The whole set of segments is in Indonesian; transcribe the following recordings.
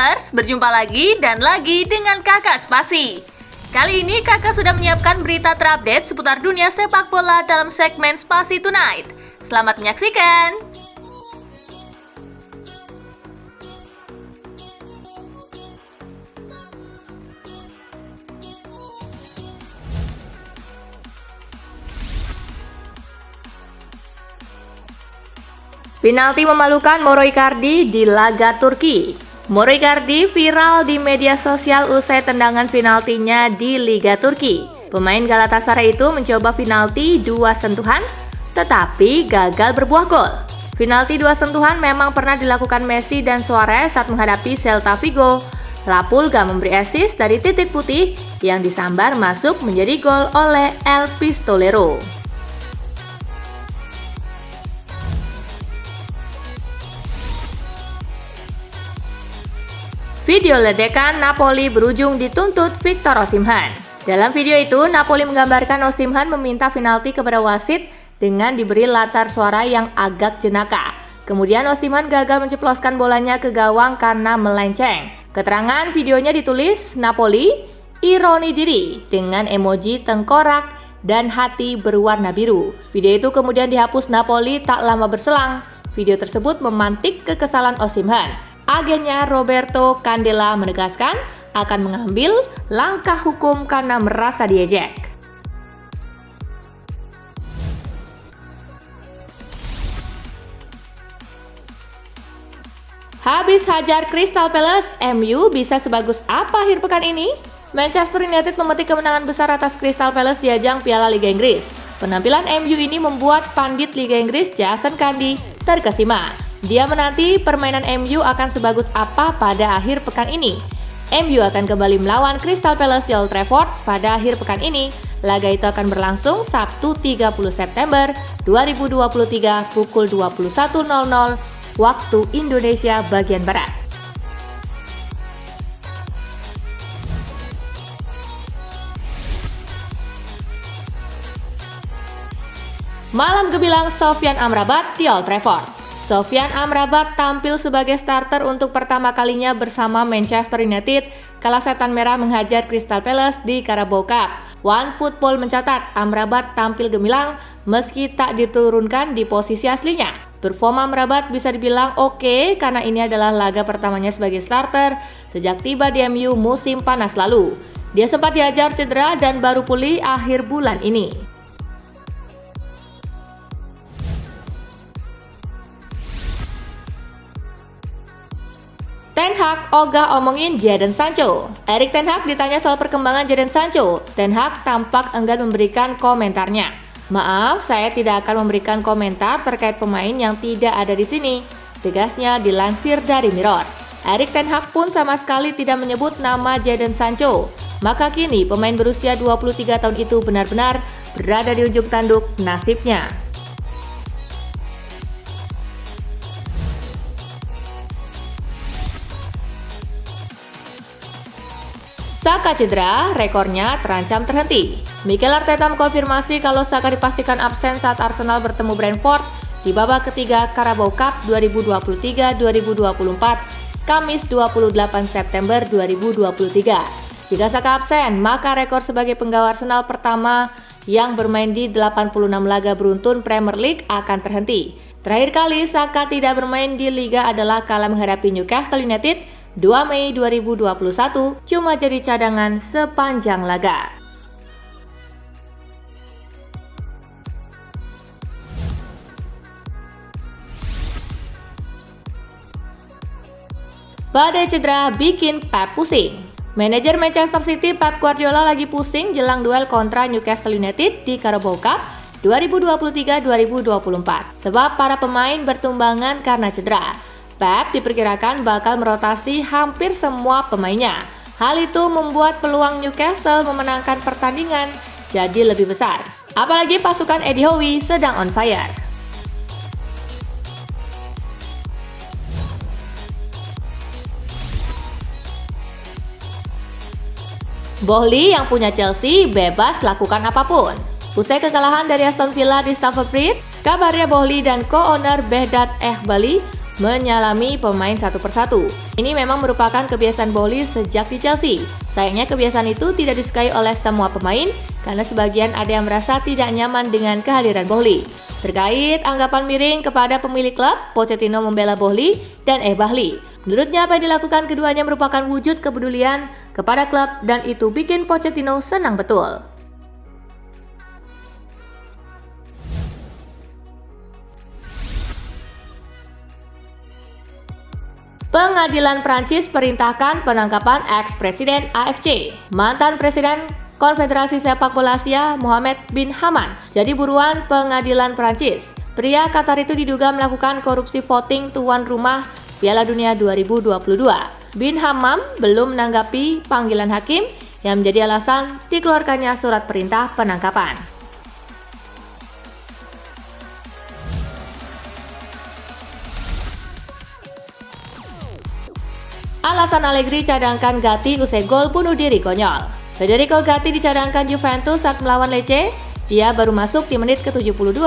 Lovers, berjumpa lagi dan lagi dengan Kakak Spasi. Kali ini Kakak sudah menyiapkan berita terupdate seputar dunia sepak bola dalam segmen Spasi Tonight. Selamat menyaksikan. Penalti memalukan Mauro Icardi di laga Turki. Mauro Icardi viral di media sosial usai tendangan penaltinya di Liga Turki. Pemain Galatasaray itu mencoba penalti 2 sentuhan, tetapi gagal berbuah gol. Penalti 2 sentuhan memang pernah dilakukan Messi dan Suarez saat menghadapi Celta Vigo. La Pulga memberi assist dari titik putih yang disambar masuk menjadi gol oleh El Pistolero. Video ledekan Napoli berujung dituntut Victor Osimhen. Dalam video itu, Napoli menggambarkan Osimhen meminta penalti kepada wasit dengan diberi latar suara yang agak jenaka. Kemudian Osimhen gagal menceploskan bolanya ke gawang karena melenceng. Keterangan videonya ditulis Napoli, ironi diri dengan emoji tengkorak dan hati berwarna biru. Video itu kemudian dihapus Napoli tak lama berselang. Video tersebut memantik kekesalan Osimhen. Agennya Roberto Candela menegaskan akan mengambil langkah hukum karena merasa diejek. Habis hajar Crystal Palace, MU bisa sebagus apa akhir pekan ini? Manchester United memetik kemenangan besar atas Crystal Palace di ajang Piala Liga Inggris. Penampilan MU ini membuat pandit Liga Inggris Jason Cundy terkesima. Dia menanti permainan MU akan sebagus apa pada akhir pekan ini. MU akan kembali melawan Crystal Palace di Old Trafford pada akhir pekan ini. Laga itu akan berlangsung Sabtu 30 September 2023 pukul 21.00 waktu Indonesia bagian Barat. Malam gemilang Sofyan Amrabat di Old Trafford. Sofyan Amrabat tampil sebagai starter untuk pertama kalinya bersama Manchester United kala Setan Merah menghajar Crystal Palace di Carabao Cup. OneFootball mencatat Amrabat tampil gemilang meski tak diturunkan di posisi aslinya. Performa Amrabat bisa dibilang oke karena ini adalah laga pertamanya sebagai starter sejak tiba di MU musim panas lalu. Dia sempat dihajar cedera dan baru pulih akhir bulan ini. Ten Hag ogah omongin Jadon Sancho. Erik Ten Hag ditanya soal perkembangan Jadon Sancho. Ten Hag tampak enggan memberikan komentarnya. Maaf, saya tidak akan memberikan komentar terkait pemain yang tidak ada di sini, tegasnya dilansir dari Mirror. Erik Ten Hag pun sama sekali tidak menyebut nama Jadon Sancho. Maka kini pemain berusia 23 tahun itu benar-benar berada di ujung tanduk nasibnya. Saka cedera, rekornya terancam terhenti. Mikel Arteta mengkonfirmasi kalau Saka dipastikan absen saat Arsenal bertemu Brentford di babak ketiga Carabao Cup 2023-2024, Kamis 28 September 2023. Jika Saka absen, maka rekor sebagai penggawa Arsenal pertama yang bermain di 86 laga beruntun Premier League akan terhenti. Terakhir kali Saka tidak bermain di Liga adalah kala menghadapi Newcastle United 2 Mei 2021, cuma jadi cadangan sepanjang laga. Badai cedera bikin Pep pusing. Manajer Manchester City Pep Guardiola lagi pusing jelang duel kontra Newcastle United di Carabao Cup 2023-2024 sebab para pemain bertumbangan karena cedera. Pep diperkirakan bakal merotasi hampir semua pemainnya. Hal itu membuat peluang Newcastle memenangkan pertandingan jadi lebih besar. Apalagi pasukan Eddie Howe sedang on fire. Boehly yang punya Chelsea bebas lakukan apapun. Usai kekalahan dari Aston Villa di Stamford Bridge, kabarnya Boehly dan co-owner Behdat Ehbali menyalami pemain satu persatu. Ini memang merupakan kebiasaan Boehly sejak di Chelsea. Sayangnya kebiasaan itu tidak disukai oleh semua pemain karena sebagian ada yang merasa tidak nyaman dengan kehadiran Boehly. Terkait anggapan miring kepada pemilik klub, Pochettino membela Boehly dan Bahli. Menurutnya apa yang dilakukan keduanya merupakan wujud kepedulian kepada klub dan itu bikin Pochettino senang betul. Pengadilan Prancis perintahkan penangkapan ex-presiden AFC. Mantan Presiden Konfederasi Sepak Bola Asia Mohammed bin Hammam jadi buruan pengadilan Prancis. Pria Qatar itu diduga melakukan korupsi voting tuan rumah Piala Dunia 2022. Bin Hammam belum menanggapi panggilan hakim yang menjadi alasan dikeluarkannya surat perintah penangkapan. Alasan Allegri cadangkan Gatti usai gol bunuh diri konyol. Federico Gatti dicadangkan Juventus saat melawan Lecce. Dia baru masuk di menit ke-72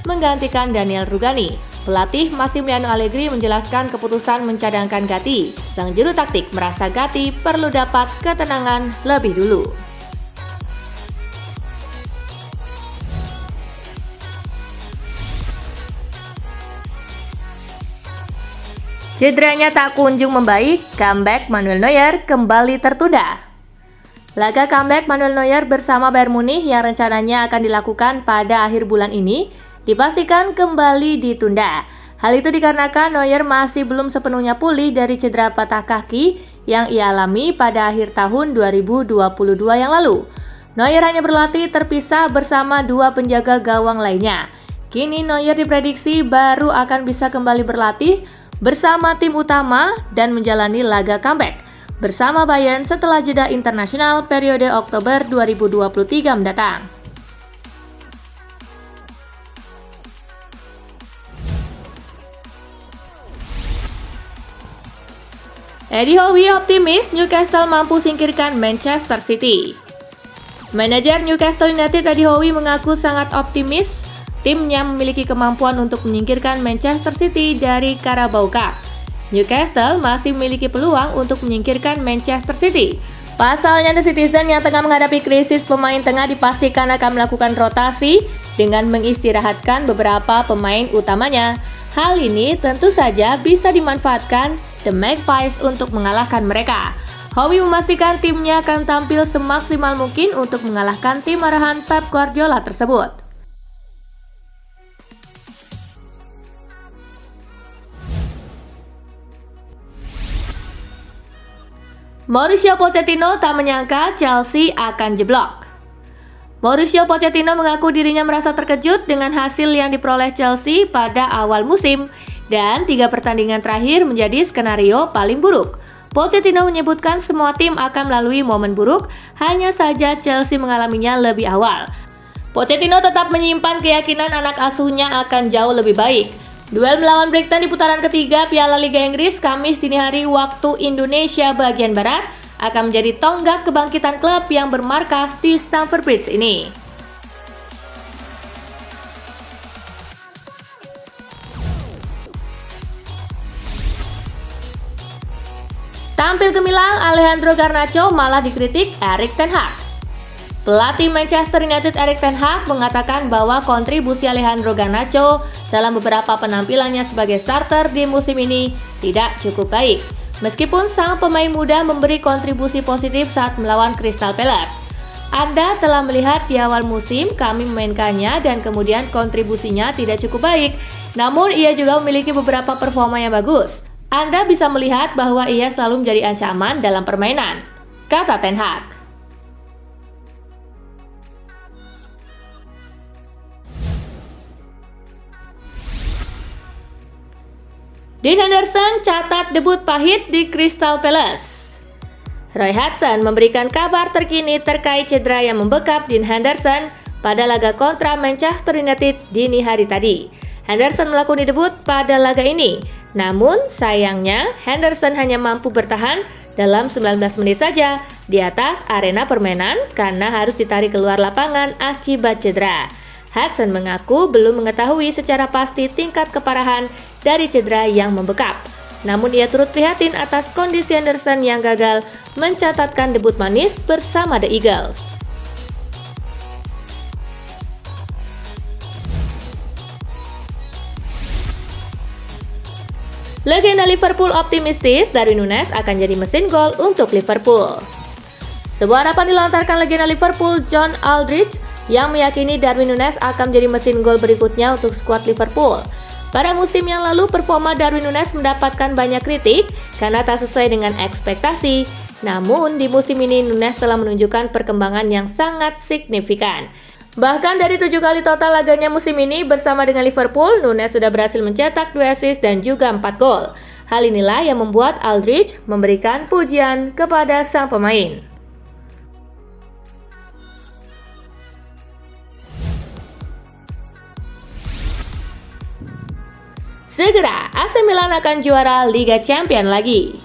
menggantikan Daniel Rugani. Pelatih Massimiliano Allegri menjelaskan keputusan mencadangkan Gatti. Sang juru taktik merasa Gatti perlu dapat ketenangan lebih dulu. Cederanya tak kunjung membaik, comeback Manuel Neuer kembali tertunda. Laga comeback Manuel Neuer bersama Bayern Munich yang rencananya akan dilakukan pada akhir bulan ini dipastikan kembali ditunda. Hal itu dikarenakan Neuer masih belum sepenuhnya pulih dari cedera patah kaki yang ia alami pada akhir tahun 2022 yang lalu. Neuer hanya berlatih terpisah bersama dua penjaga gawang lainnya. Kini Neuer diprediksi baru akan bisa kembali berlatih bersama tim utama dan menjalani laga comeback bersama Bayern setelah jeda internasional periode Oktober 2023 mendatang. Eddie Howe optimis Newcastle mampu singkirkan Manchester City. Manajer Newcastle United Eddie Howe mengaku sangat optimis timnya memiliki kemampuan untuk menyingkirkan Manchester City dari Carabao Cup. Newcastle masih memiliki peluang untuk menyingkirkan Manchester City. Pasalnya The Citizen yang tengah menghadapi krisis pemain tengah dipastikan akan melakukan rotasi dengan mengistirahatkan beberapa pemain utamanya. Hal ini tentu saja bisa dimanfaatkan The Magpies untuk mengalahkan mereka. Howe memastikan timnya akan tampil semaksimal mungkin untuk mengalahkan tim arahan Pep Guardiola tersebut. Mauricio Pochettino tak menyangka Chelsea akan jeblok. Mauricio Pochettino mengaku dirinya merasa terkejut dengan hasil yang diperoleh Chelsea pada awal musim dan 3 pertandingan terakhir menjadi skenario paling buruk. Pochettino menyebutkan semua tim akan melalui momen buruk, hanya saja Chelsea mengalaminya lebih awal. Pochettino tetap menyimpan keyakinan anak asuhnya akan jauh lebih baik. Duel melawan Brighton di putaran ketiga Piala Liga Inggris Kamis dini hari waktu Indonesia bagian Barat akan menjadi tonggak kebangkitan klub yang bermarkas di Stamford Bridge ini. Tampil gemilang, Alejandro Garnacho malah dikritik Erik ten Hag. Pelatih Manchester United Erik ten Hag mengatakan bahwa kontribusi Alejandro Garnacho dalam beberapa penampilannya sebagai starter di musim ini tidak cukup baik. Meskipun sang pemain muda memberi kontribusi positif saat melawan Crystal Palace. Anda telah melihat di awal musim kami memainkannya dan kemudian kontribusinya tidak cukup baik. Namun ia juga memiliki beberapa performa yang bagus. Anda bisa melihat bahwa ia selalu menjadi ancaman dalam permainan, kata ten Hag. Dean Henderson catat debut pahit di Crystal Palace. Roy Hodgson memberikan kabar terkini terkait cedera yang membekap Dean Henderson pada laga kontra Manchester United dini hari tadi. Henderson melakoni debut pada laga ini, namun sayangnya Henderson hanya mampu bertahan dalam 19 menit saja di atas arena permainan karena harus ditarik keluar lapangan akibat cedera. Hodgson mengaku belum mengetahui secara pasti tingkat keparahan dari cedera yang membekap. Namun ia turut prihatin atas kondisi Anderson yang gagal mencatatkan debut manis bersama The Eagles. Legenda Liverpool optimistis Darwin Núñez akan jadi mesin gol untuk Liverpool. Sebuah harapan dilontarkan legenda Liverpool John Aldridge yang meyakini Darwin Núñez akan menjadi mesin gol berikutnya untuk skuad Liverpool. Pada musim yang lalu, performa Darwin Núñez mendapatkan banyak kritik karena tak sesuai dengan ekspektasi. Namun, di musim ini Núñez telah menunjukkan perkembangan yang sangat signifikan. Bahkan dari 7 kali total laganya musim ini bersama dengan Liverpool, Núñez sudah berhasil mencetak 2 assist dan juga 4 gol. Hal inilah yang membuat Aldridge memberikan pujian kepada sang pemain. Segera, AC Milan akan juara Liga Champions lagi.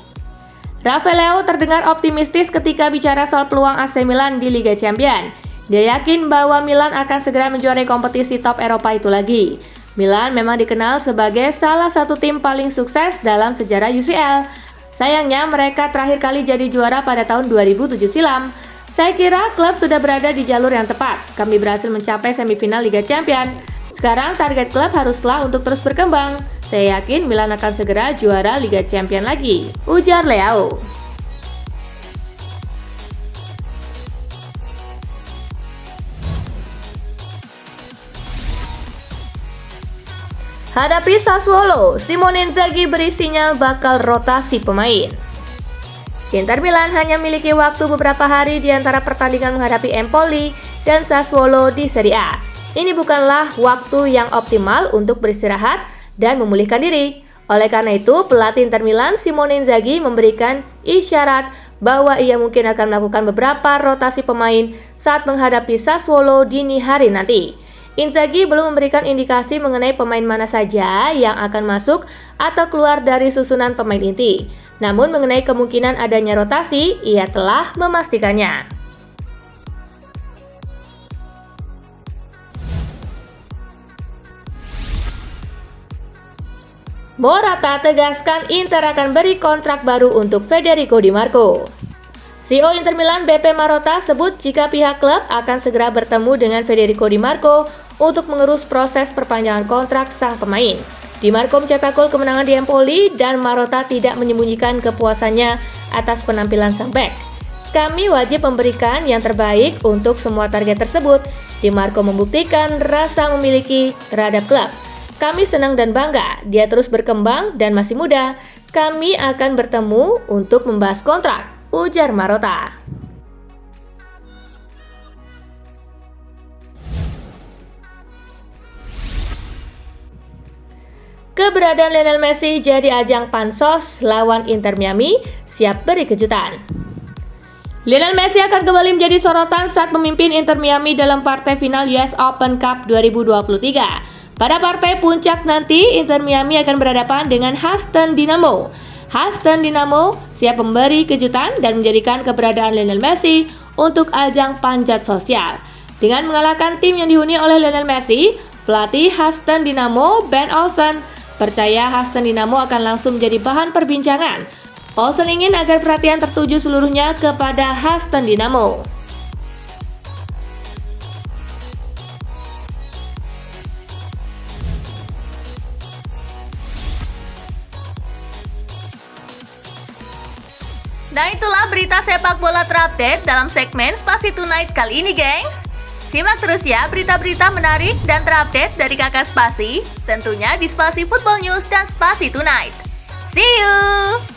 Rafael Leao terdengar optimistis ketika bicara soal peluang AC Milan di Liga Champions. Dia yakin bahwa Milan akan segera menjuarai kompetisi top Eropa itu lagi. Milan memang dikenal sebagai salah satu tim paling sukses dalam sejarah UCL. Sayangnya mereka terakhir kali jadi juara pada tahun 2007 silam. Saya kira klub sudah berada di jalur yang tepat. Kami berhasil mencapai semifinal Liga Champions. Sekarang target klub haruslah untuk terus berkembang. Saya yakin Milan akan segera juara Liga Champions lagi, ujar Leao. Hadapi Sassuolo, Simone Inzaghi beri sinyal bakal rotasi pemain. Inter Milan hanya memiliki waktu beberapa hari di antara pertandingan menghadapi Empoli dan Sassuolo di Serie A. Ini bukanlah waktu yang optimal untuk beristirahat dan memulihkan diri. Oleh karena itu, pelatih Inter Milan Simone Inzaghi memberikan isyarat bahwa ia mungkin akan melakukan beberapa rotasi pemain saat menghadapi Sassuolo dini hari nanti. Inzaghi belum memberikan indikasi mengenai pemain mana saja yang akan masuk atau keluar dari susunan pemain inti. Namun mengenai kemungkinan adanya rotasi, ia telah memastikannya. Morata tegaskan Inter akan beri kontrak baru untuk Federico Di Marco. CEO Inter Milan BP Marotta sebut jika pihak klub akan segera bertemu dengan Federico Di Marco untuk mengurus proses perpanjangan kontrak sang pemain. Di Marco mencetak gol kemenangan di Empoli dan Marotta tidak menyembunyikan kepuasannya atas penampilan sang bek. Kami wajib memberikan yang terbaik untuk semua target tersebut. Di Marco membuktikan rasa memiliki terhadap klub. Kami senang dan bangga, dia terus berkembang dan masih muda. Kami akan bertemu untuk membahas kontrak, ujar Marotta. Keberadaan Lionel Messi jadi ajang pansos lawan Inter Miami, siap beri kejutan. Lionel Messi akan kembali menjadi sorotan saat memimpin Inter Miami dalam partai final US Open Cup 2023. Pada partai puncak nanti, Inter Miami akan berhadapan dengan Houston Dynamo. Houston Dynamo siap memberi kejutan dan menjadikan keberadaan Lionel Messi untuk ajang panjat sosial. Dengan mengalahkan tim yang dihuni oleh Lionel Messi, pelatih Houston Dynamo Ben Olsen percaya Houston Dynamo akan langsung menjadi bahan perbincangan. Olsen ingin agar perhatian tertuju seluruhnya kepada Houston Dynamo. Nah itulah berita sepak bola terupdate dalam segmen Spasi Tonight kali ini gengs. Simak terus ya berita-berita menarik dan terupdate dari kakak Spasi, tentunya di Spasi Football News dan Spasi Tonight. See you!